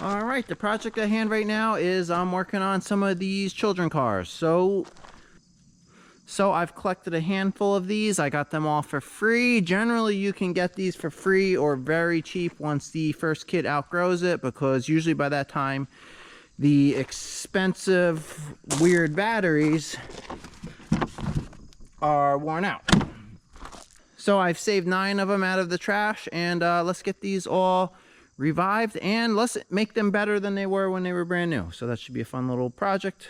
All right, the project at hand right now is I'm working on some of these children cars. So I've collected a handful of these. I got them all for free. Generally, you can get these for free or very cheap once the first kid outgrows it, because usually by that time, the expensive, weird batteries are worn out. So I've saved 9 of them out of the trash, and let's get these all revived and let's make them better than they were when they were brand new. So that should be a fun little project.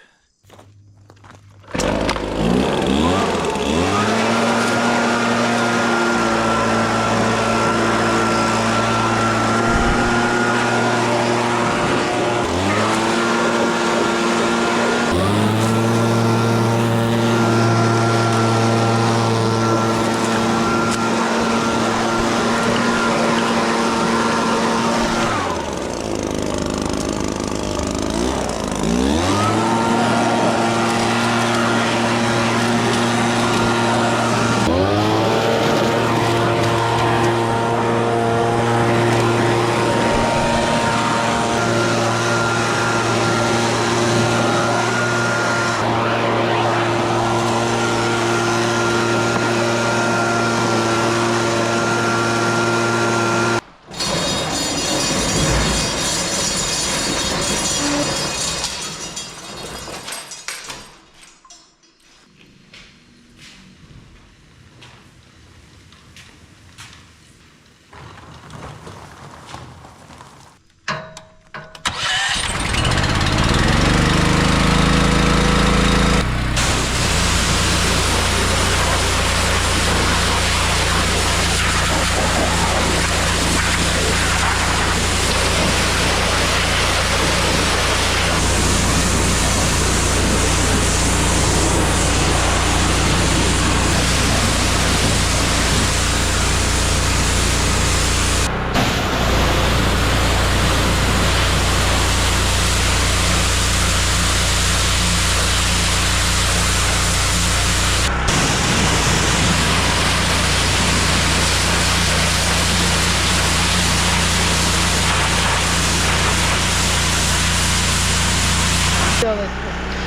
Feel this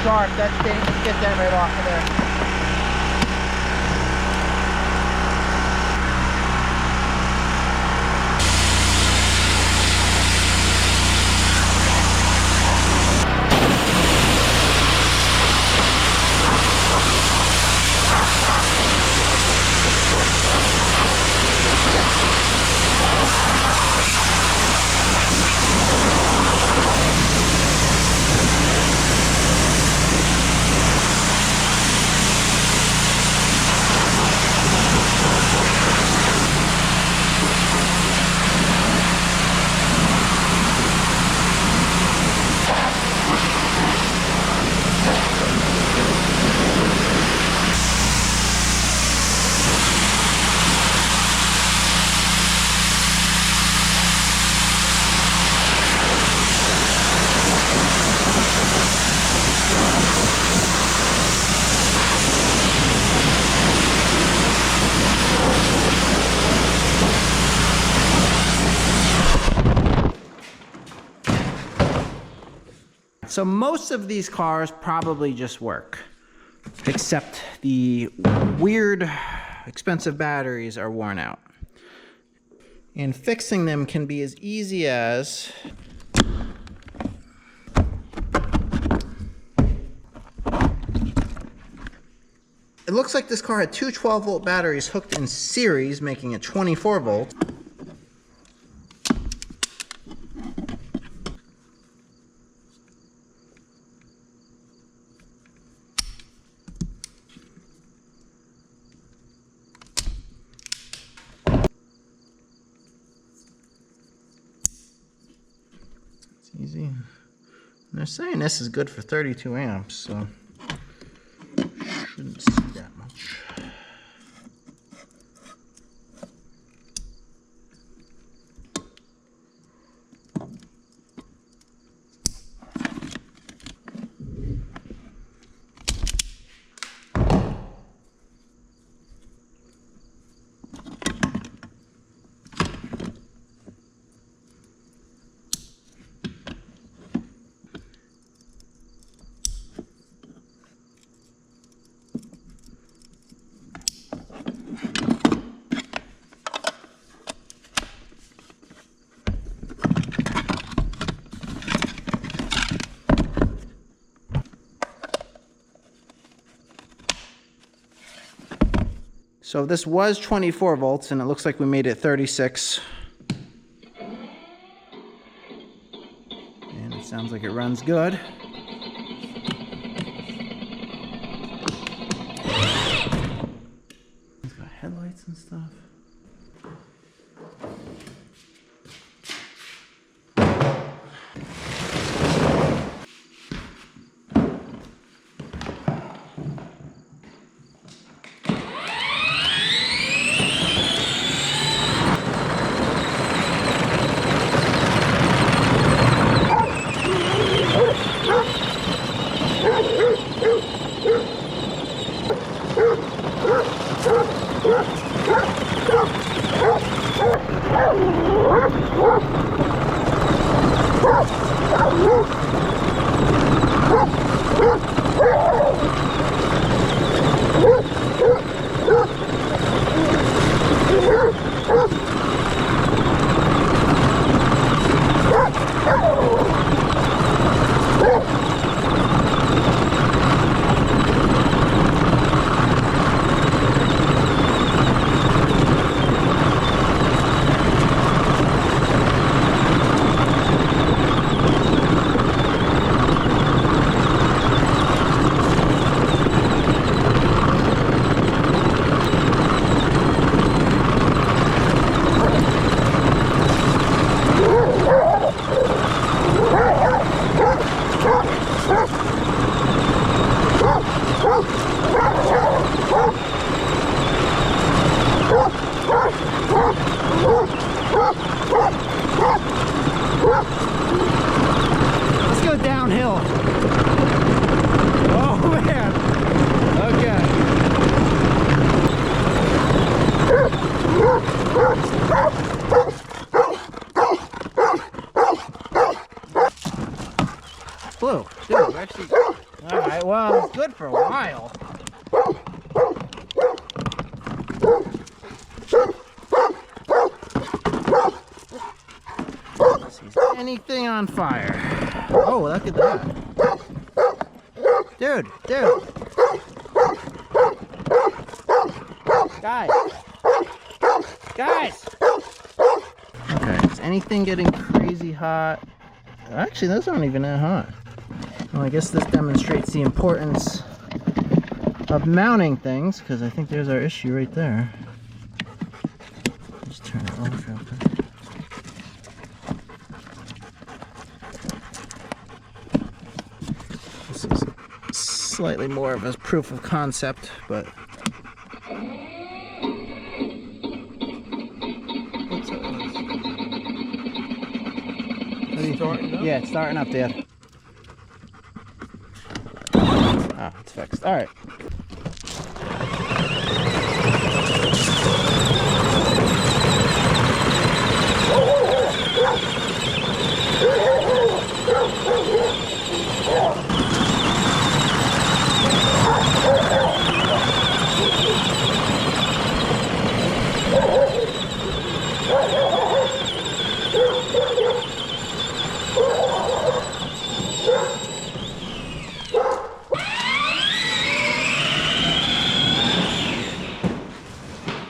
sharp, that's thing, get that right off of there. So most of these cars probably just work, except the weird, expensive batteries are worn out. And fixing them can be as easy as it looks like this car had two 12-volt batteries hooked in series, making it 24 volt. Easy. And they're saying this is good for 32 amps, so shouldn't see that much. So this was 24 volts, and it looks like we made it 36. And it sounds like it runs good. It's got headlights and stuff. Let's go downhill. Oh man. Okay. Blue. Dude, actually. Alright, well, it's good for a while. Anything on fire. Oh, look at that. Dude. Guys. Okay, is anything getting crazy hot? Actually, those aren't even that hot. Well, I guess this demonstrates the importance of mounting things, because I think there's our issue right there. Just turn it off real quick. This is slightly more of a proof of concept, but yeah, it's starting up, Dad. Ah, it's fixed. All right.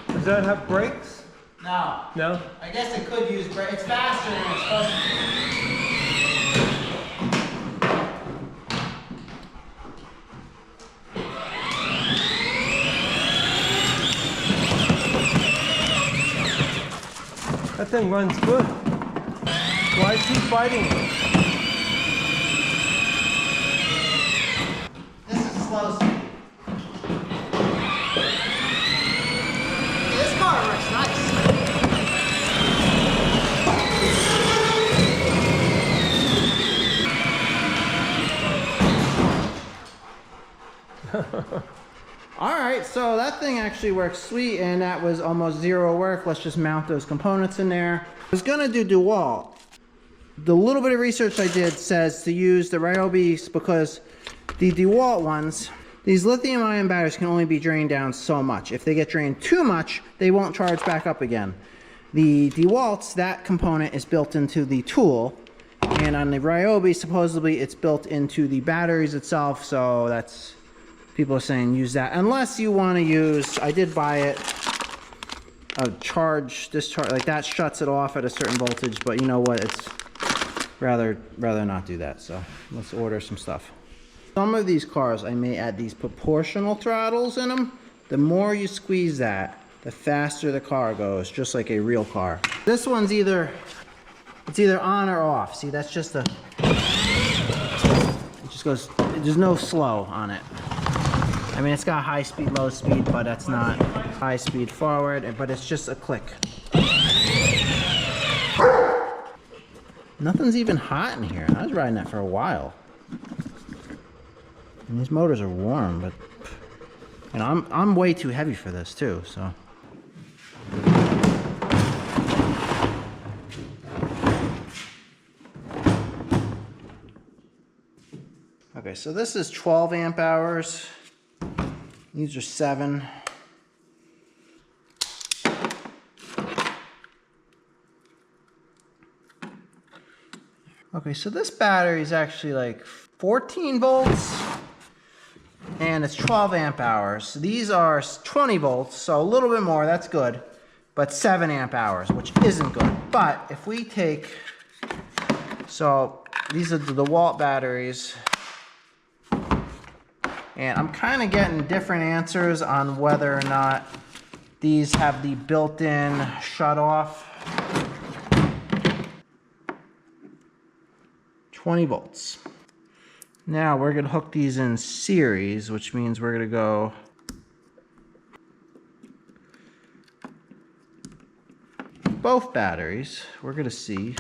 Does that have brakes? No. No? I guess it could use brakes. It's faster than it's supposed to. That thing runs good. Why is he fighting it? This is slow speed. This car works nice. Alright, so that thing actually works sweet, and that was almost zero work. Let's just mount those components in there. I was gonna do DeWalt. The little bit of research I did says to use the Ryobis because the DeWalt ones, these lithium ion batteries can only be drained down so much. If they get drained too much, they won't charge back up again. The DeWalts, that component is built into the tool, and on the Ryobi, supposedly it's built into the batteries itself, so that's people are saying use that. Unless you want to use, I did buy it, a charge, discharge, like that shuts it off at a certain voltage, but you know what, it's rather not do that. So let's order some stuff. Some of these cars, I may add these proportional throttles in them. The more you squeeze that, the faster the car goes, just like a real car. This one's it's either on or off. See, that's just it just goes, there's no slow on it. I mean, it's got high speed, low speed, but that's not high speed forward, but it's just a click. Nothing's even hot in here. I was riding that for a while. And these motors are warm, but you know, I'm way too heavy for this too, so. Okay, so this is 12 amp hours. These are 7. Okay, so this battery is actually like 14 volts and it's 12 amp hours. These are 20 volts, so a little bit more, that's good, but 7 amp hours, which isn't good. But if we take, so these are the DeWalt batteries, and I'm kind of getting different answers on whether or not these have the built-in shut-off. 20 volts. Now we're gonna hook these in series, which means we're gonna go both batteries. We're gonna see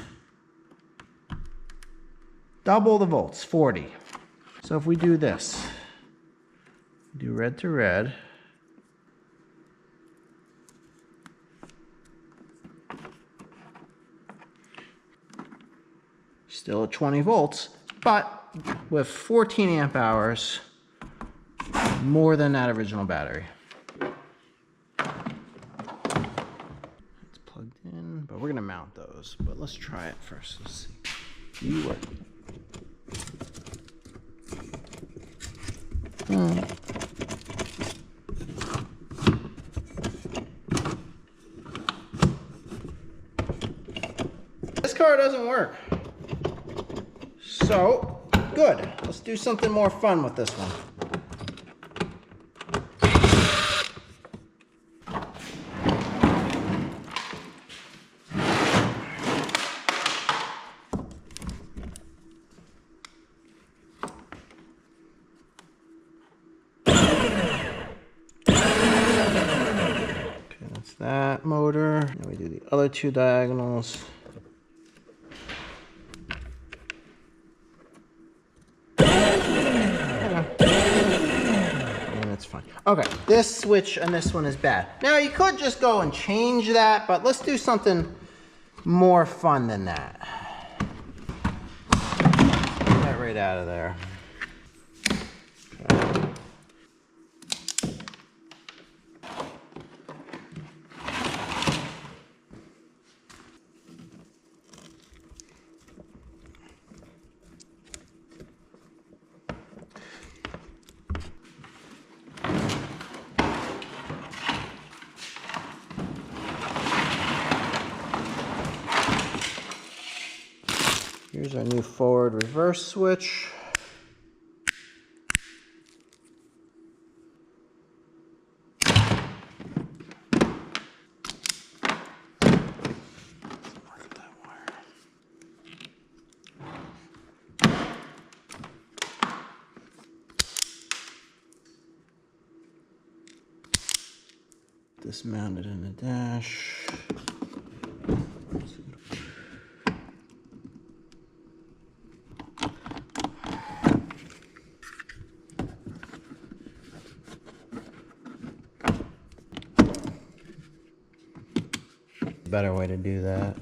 double the volts, 40. So if we do this, do red to red, still at 20 volts, but with 14 amp hours, more than that original battery. It's plugged in, but we're gonna mount those. But let's try it first. Let's see. You work. This car doesn't work. So, good. Let's do something more fun with this one. Okay, that's that motor. Now we do the other 2 diagonals. Okay, this switch and this one is bad. Now you could just go and change that, but let's do something more fun than that. Get that right out of there. Okay. Here's our new forward reverse switch. Dismounted in the dash. Better way to do that.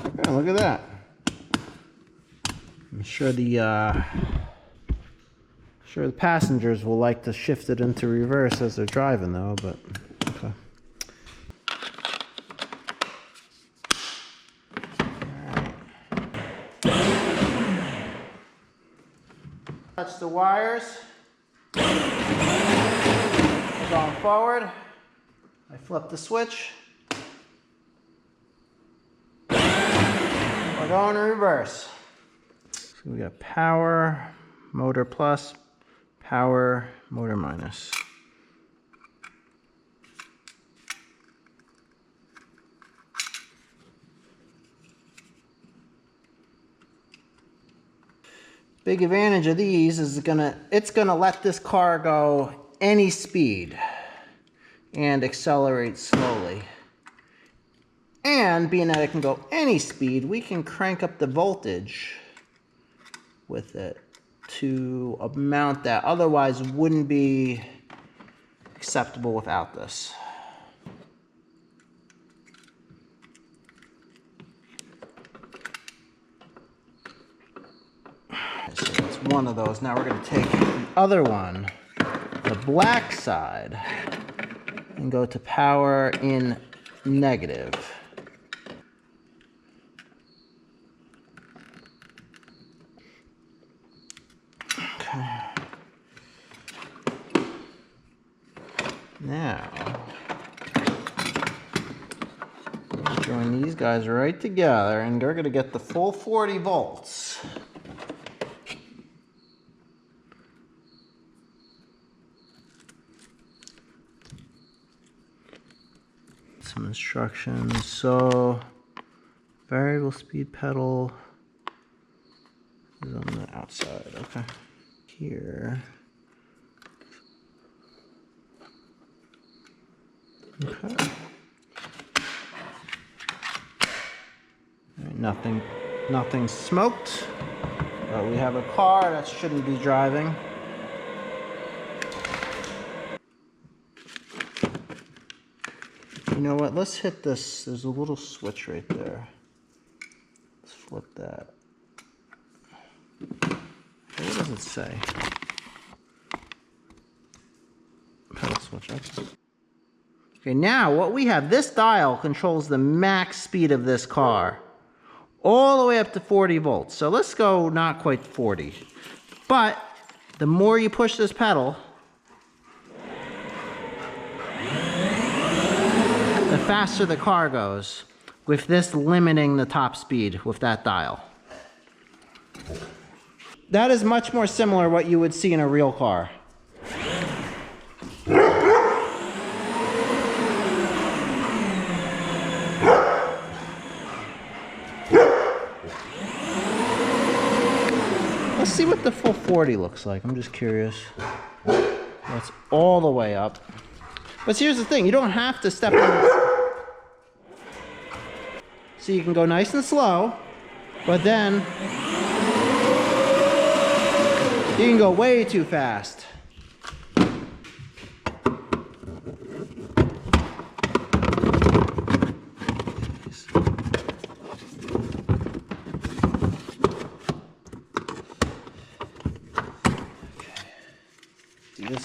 Okay, look at that. I'm sure Sure, the passengers will like to shift it into reverse as they're driving though, but okay. Touch the wires. We're going forward. I flip the switch. We're going in reverse. So we got power, motor plus, power, motor minus. Big advantage of these is it's gonna let this car go any speed and accelerate slowly. And being that it can go any speed, we can crank up the voltage with it to a amount that otherwise wouldn't be acceptable without this. So that's one of those. Now we're going to take the other one, the black side, and go to power in negative. Okay. Now, join these guys right together, and they're going to get the full 40 volts. Some instructions. So variable speed pedal is on the outside. Okay. Here. Okay. All right, nothing smoked. But we have a car that shouldn't be driving. You know what, let's hit this. There's a little switch right there. Let's flip that. Okay, what does it say? Pedal switch, okay. Okay, now what we have, this dial controls the max speed of this car. All the way up to 40 volts. So let's go not quite 40. But the more you push this pedal, the faster the car goes, with this limiting the top speed with that dial. That is much more similar to what you would see in a real car. Let's see what the full 40 looks like. I'm just curious. That's all the way up. But here's the thing, you don't have to step on it. So you can go nice and slow, but then you can go way too fast.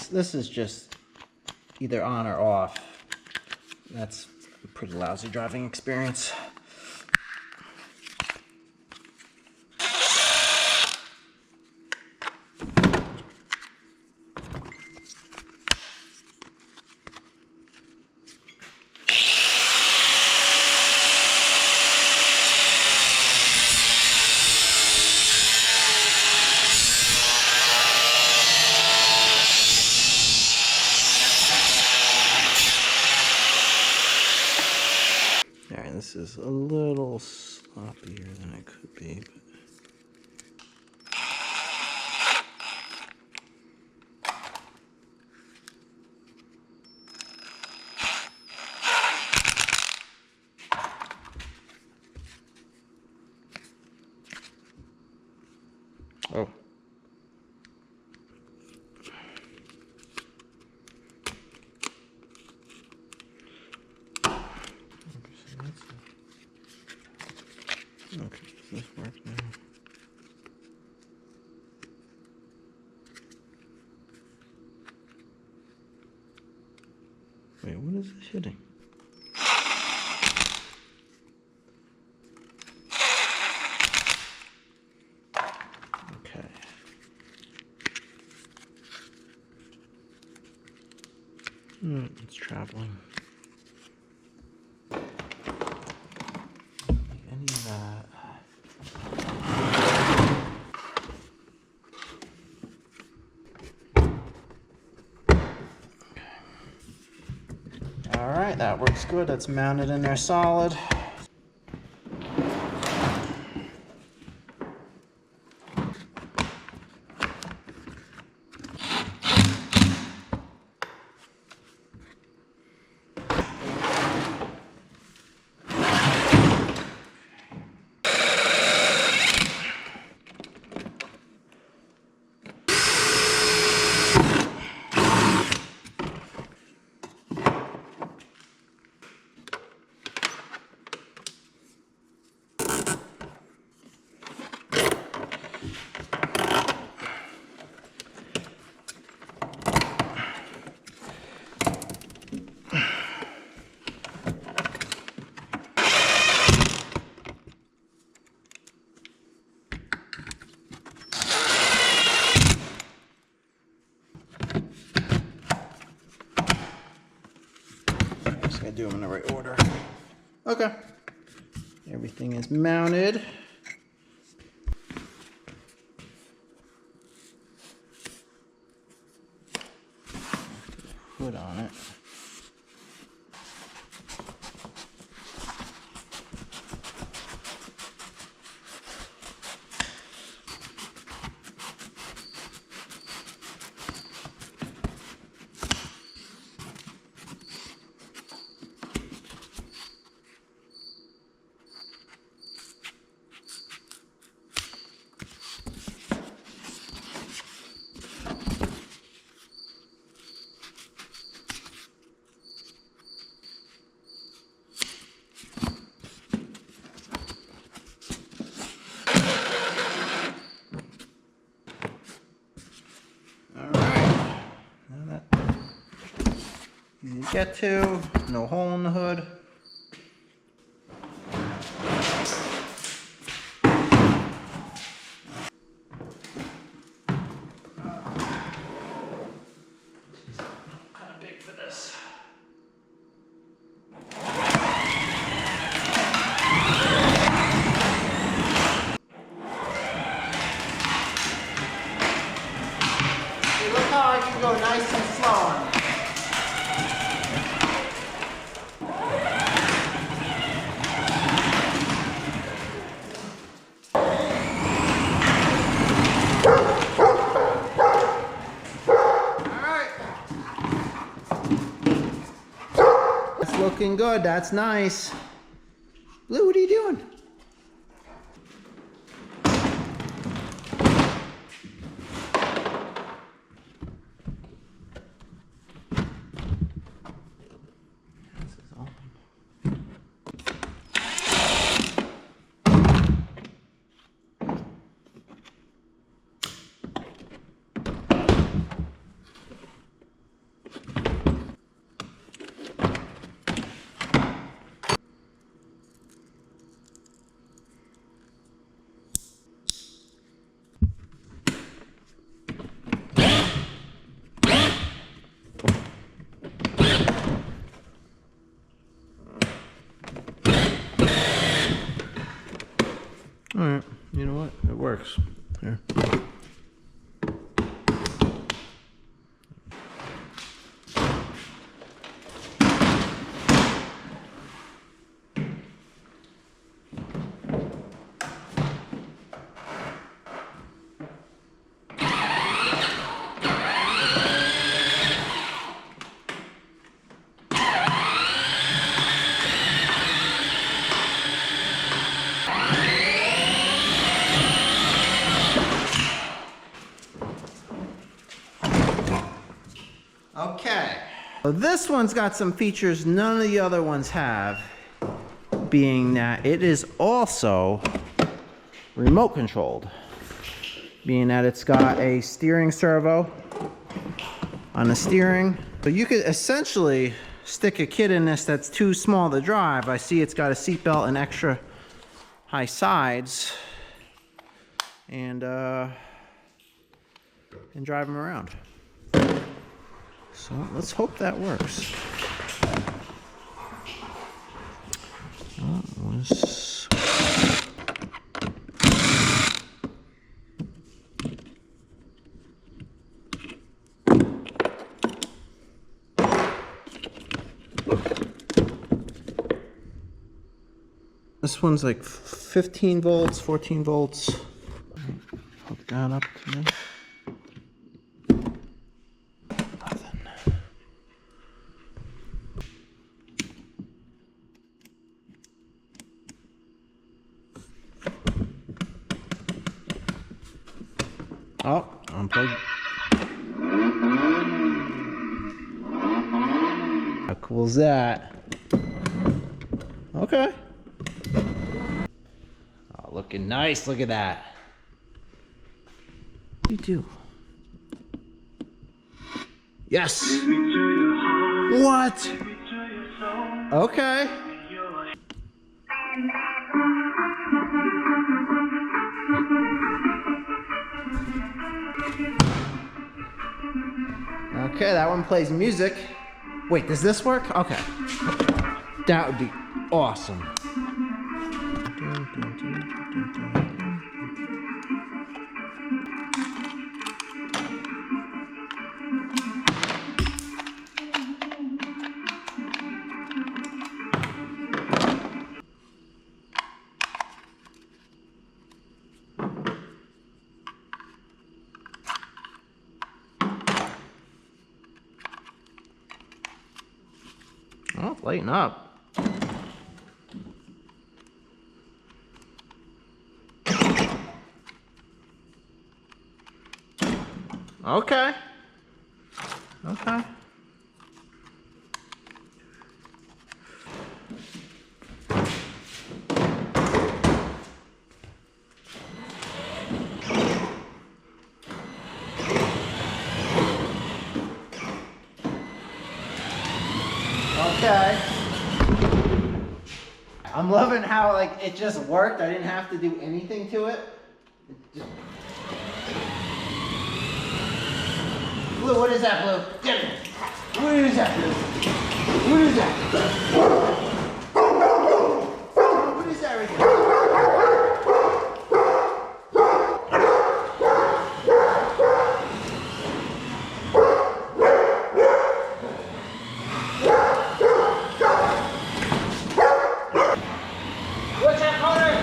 This is just either on or off. That's a pretty lousy driving experience. Alright, this is a little sloppier than it could be, but oh. Okay, does this work now? Wait, what is this hitting? Okay. It's traveling. Any of that. All right, that works good. That's mounted in there solid. Just gotta do them in the right order. Okay. Everything is mounted. Hood on it. Easy to get to, no hole in the hood. Kind of big for this. See, look how I can go nice and slow on it. Looking good, that's nice. Blue, what are you doing? This is open. All right, you know what? It works. Here. Okay. So this one's got some features none of the other ones have, being that it is also remote controlled. Being that it's got a steering servo on the steering. So you could essentially stick a kid in this that's too small to drive. I see it's got a seatbelt and extra high sides, and drive him around. So let's hope that works. This one's like 15 volts, 14 volts. Hook that up to this. Nothing. Oh, unplugged. How cool is that? Okay. Oh, looking nice. Look at that. What do you do? Yes. What? Okay. Okay, that one plays music. Wait, does this work? Okay. That would be awesome. Oh, lighten up. Okay. Okay. Okay. I'm loving how like it just worked. I didn't have to do anything to it. Blue, what is that, Blue? Get it. What is that, Blue? What is that? What is that right there? What's that, Connor?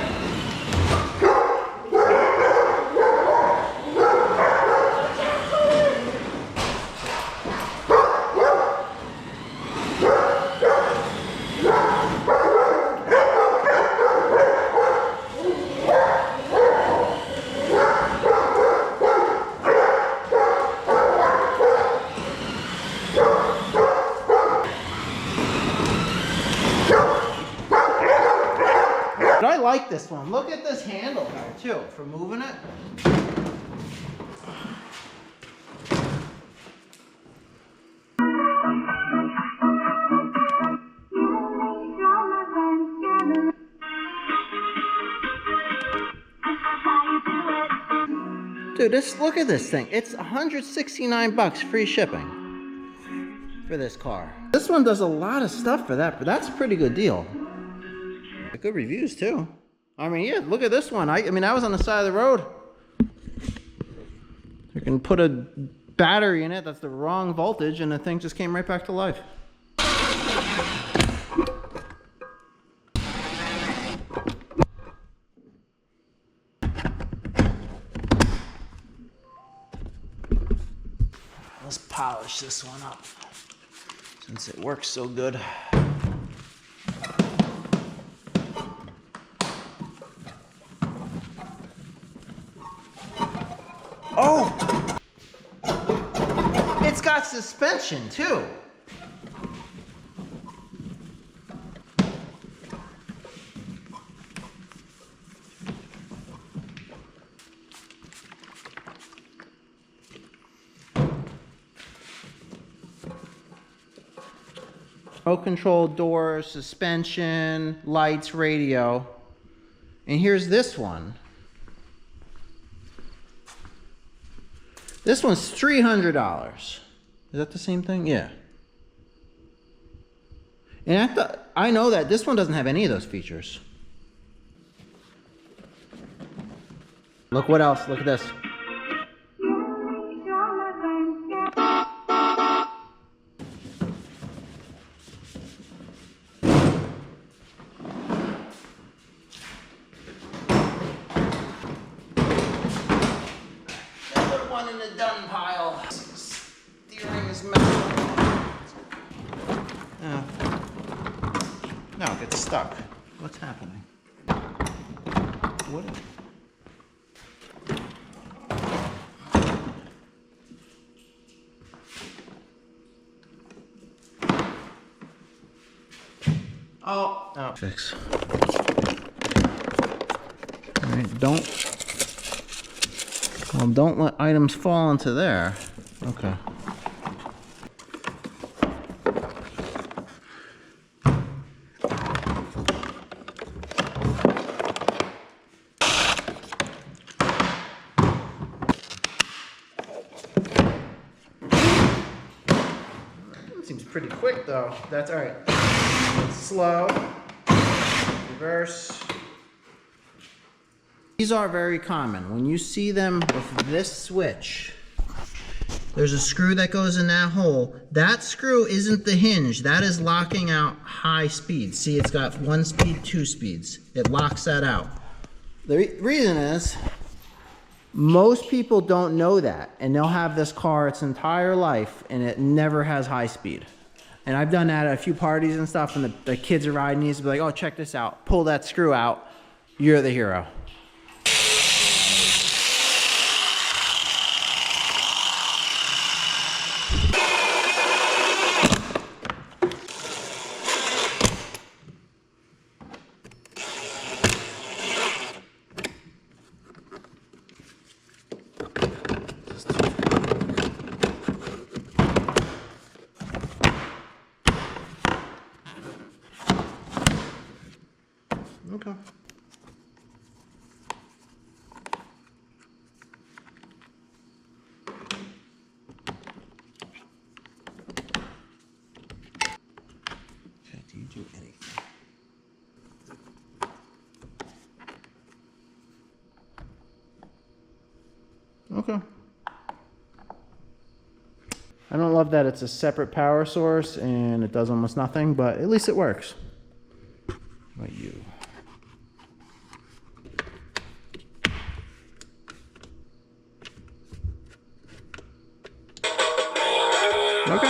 But I like this one. Look at this handle here too, for moving it. Dude, look at this thing. It's 169 bucks free shipping for this car. This one does a lot of stuff for that, but that's a pretty good deal. Good reviews too. I mean, yeah, look at this one. I mean, I was on the side of the road. You can put a battery in it that's the wrong voltage and the thing just came right back to life. Let's polish this one up since it works so good. Oh! It's got suspension too. Remote control doors, suspension, lights, radio. And here's this one. This one's $300. Is that the same thing? Yeah. And I know that this one doesn't have any of those features. Look what else. Look at this. Another one in the done pile. Steering is messed up. No, it gets stuck. What's happening? What? Oh, no. Fix. All right, don't let items fall into there. Okay. Seems pretty quick though. That's all right. Slow. Reverse. These are very common. When you see them with this switch, there's a screw that goes in that hole. That screw isn't the hinge. That is locking out high speed. See, it's got 1 speed, 2 speeds. It locks that out. The reason is, most people don't know that, and they'll have this car its entire life, and it never has high speed. And I've done that at a few parties and stuff, and the kids are riding these, be like, oh, check this out. Pull that screw out. You're the hero. Okay. Okay, do you do anything? Okay. I don't love that it's a separate power source and it does almost nothing, but at least it works. What about you? Okay.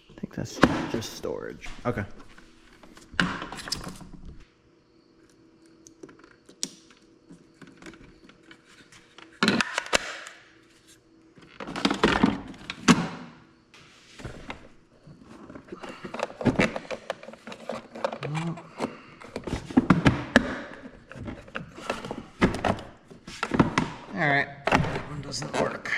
I think that's just storage. Okay. All right, that one doesn't work.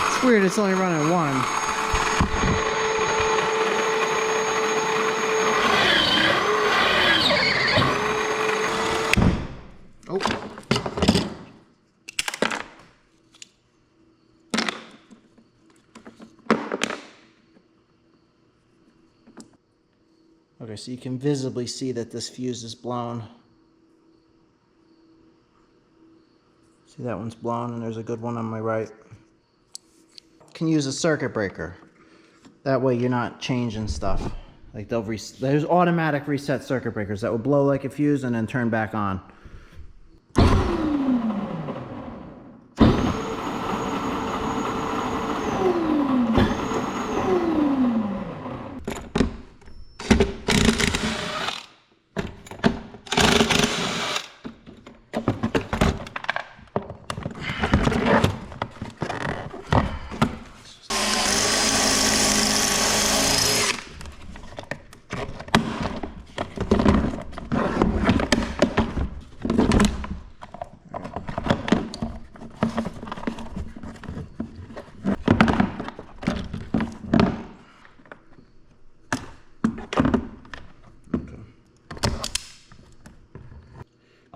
It's weird, it's only running one. Oh. Okay, so you can visibly see that this fuse is blown. See, that one's blown, and there's a good one on my right. Can use a circuit breaker. That way you're not changing stuff. Like there's automatic reset circuit breakers that will blow like a fuse and then turn back on.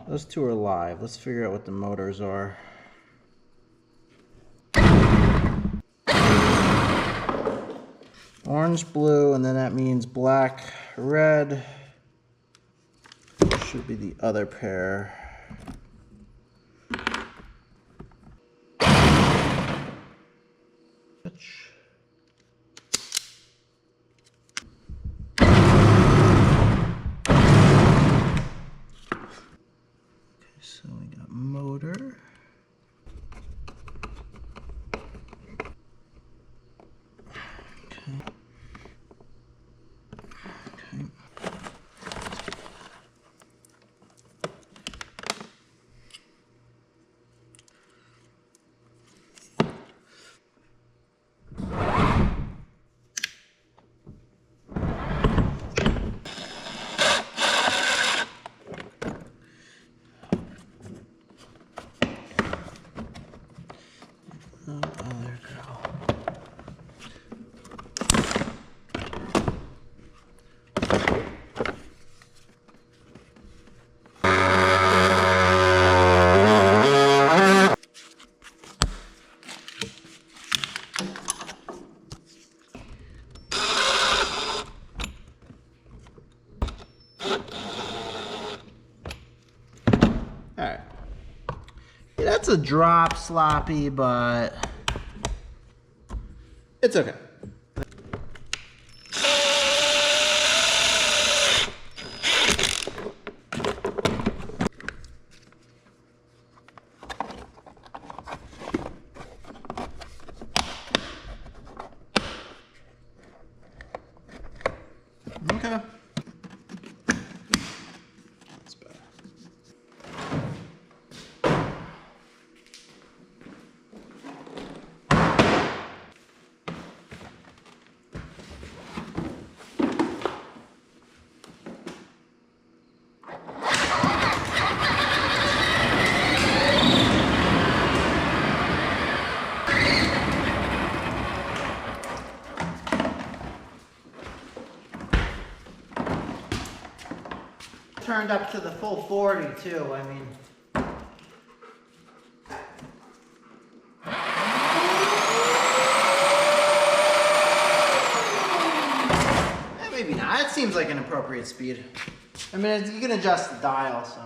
Those two are live. Let's figure out what the motors are. Orange, blue, and then that means black, red. Should be the other pair. So we got motor. Okay. Okay. Alright. Yeah, that's a drop sloppy, but it's okay. Okay. That's better. Turned up to the full 40 too, I mean. Maybe not, it seems like an appropriate speed. I mean, you can adjust the dial, so.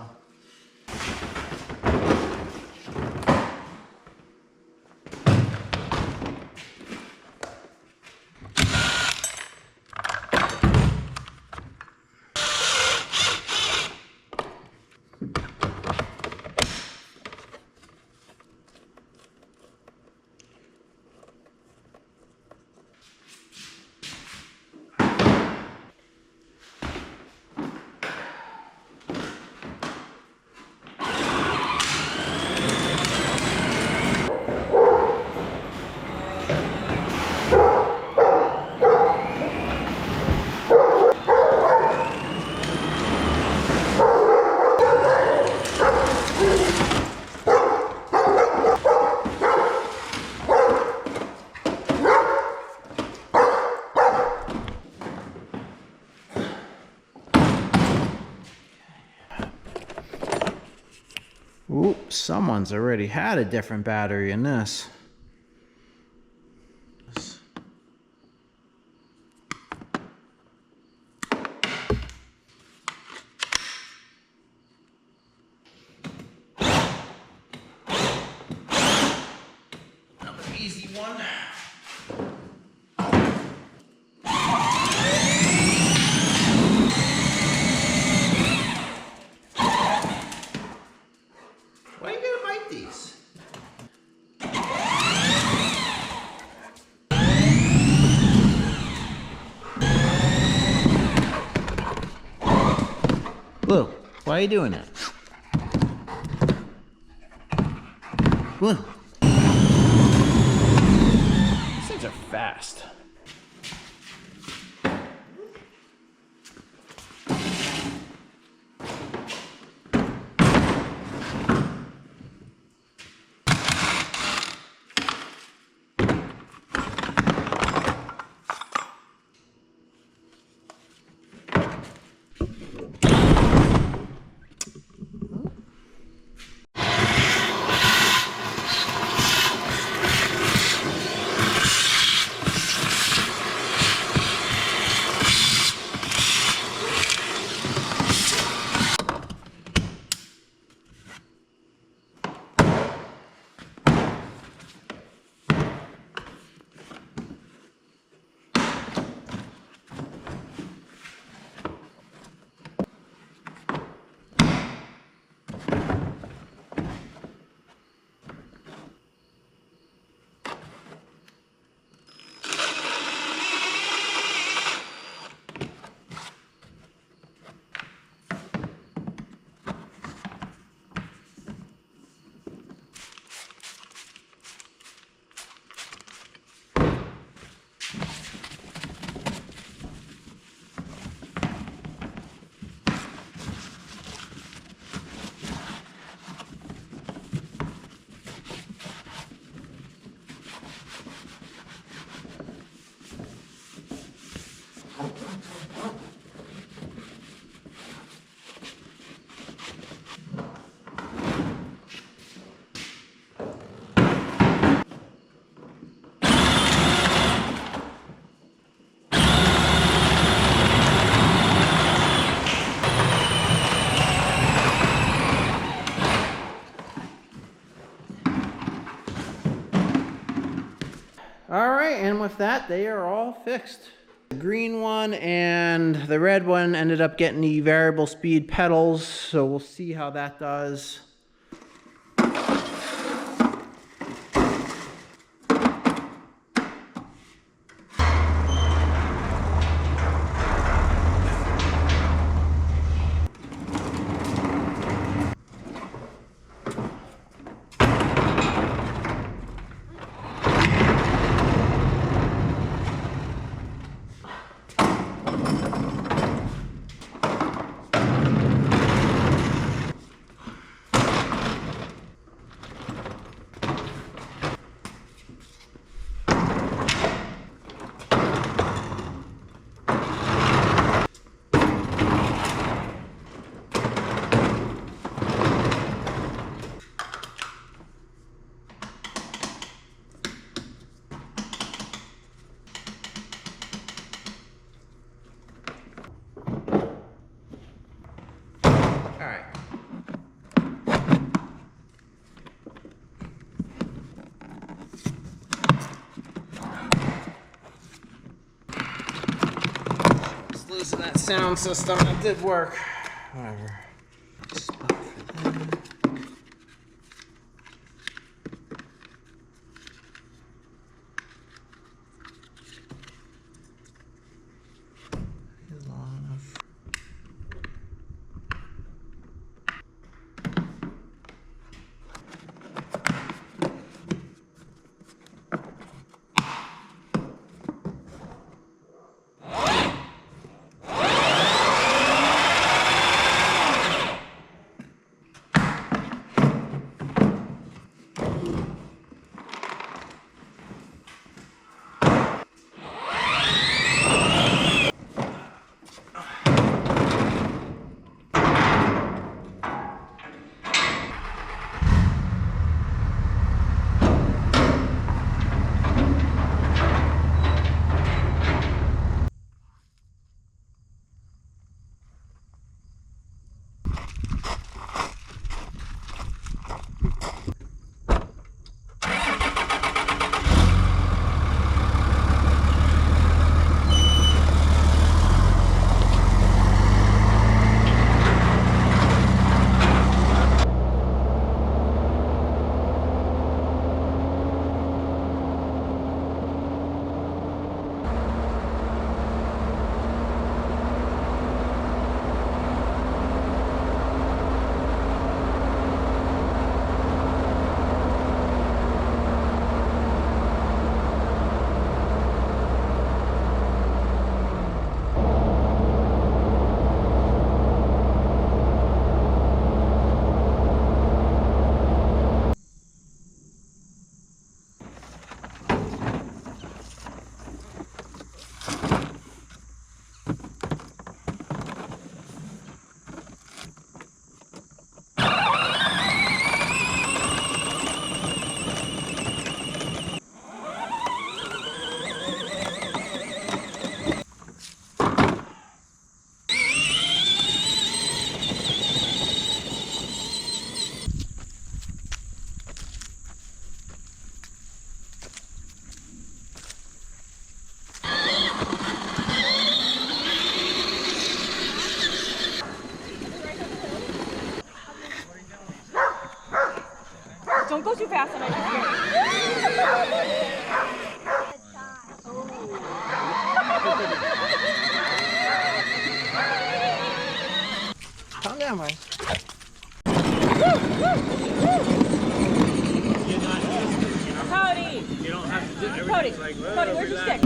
Ooh, someone's already had a different battery in this. easy one. Why are you gonna bite these? Blue, why are you doing that? Blue. These things are fast. All right, and with that, they are all fixed. The green one and the red one ended up getting the variable speed pedals, so we'll see how that does. Losing that sound system, that did work. Whatever. Spot for that. Is long enough. fast and I just Calm down, Mike. Cody! You don't have to do everything. Cody, Like, Cody, where's your stick?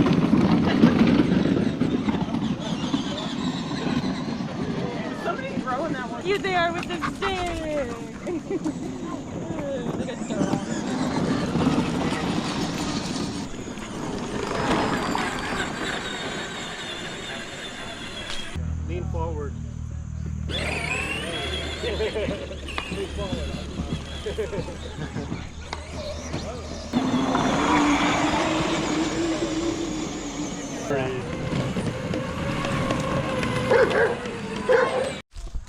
Somebody's throwing that one. Yeah, they are with the stick. Look at that. Lean forward. Lean forward.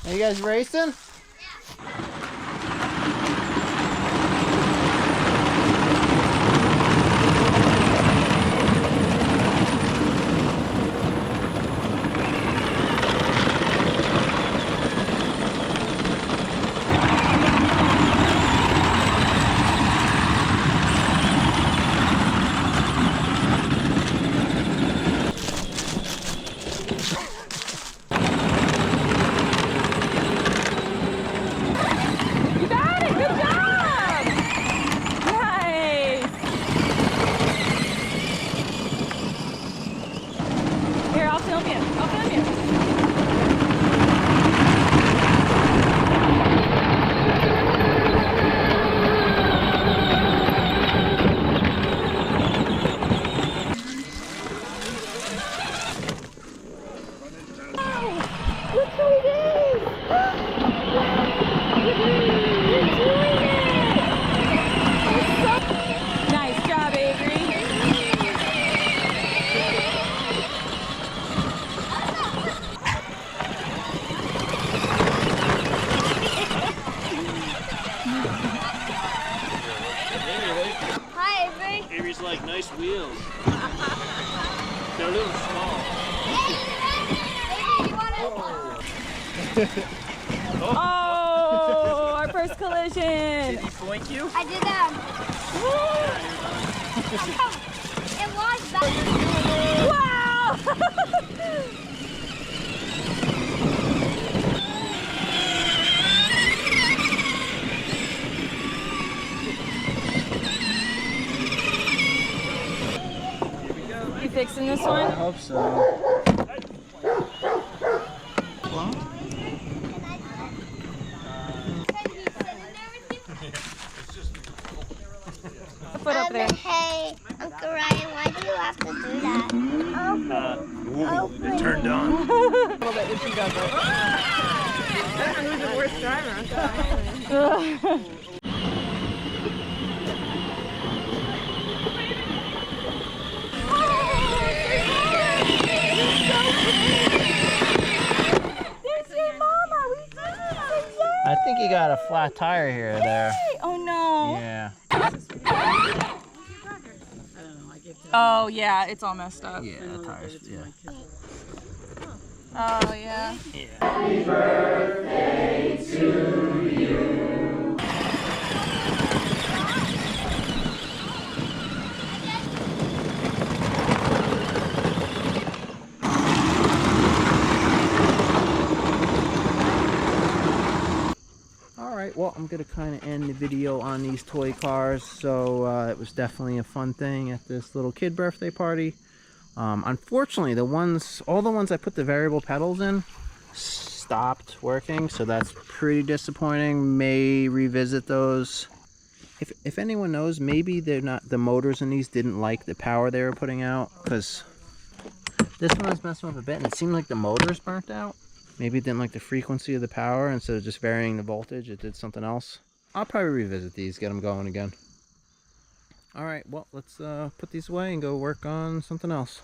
Are you guys racing? You got it! Good job! Nice! Here, I'll film you. I'll film you. Look who it is! You're doing it! Nice job, Avery. Hi, Avery. Avery's like, nice wheels. They're a little small. Avery, you want to? Oh, our first collision. Did he flank you? I did that. It was bad. Wow! You fixing this I one? hope so. Foot up there. Hey, Uncle Ryan, why do you have to do that? It turned on. A little bit, she does it. Who's the worst driver? I think you got a flat tire here or there. Oh no. Yeah. Oh yeah, it's all messed up. Yeah, the tires. Yeah. Oh yeah. Alright, well, I'm going to kind of end the video on these toy cars. So, it was definitely a fun thing at this little kid birthday party. Unfortunately, all the ones I put the variable pedals in stopped working. So that's pretty disappointing. May revisit those. If anyone knows, maybe the motors in these didn't like the power they were putting out. Because this one was messing up a bit and it seemed like the motors burnt out. Maybe it didn't like the frequency of the power. Instead of just varying the voltage, it did something else. I'll probably revisit these, get them going again. Alright, well, let's put these away and go work on something else.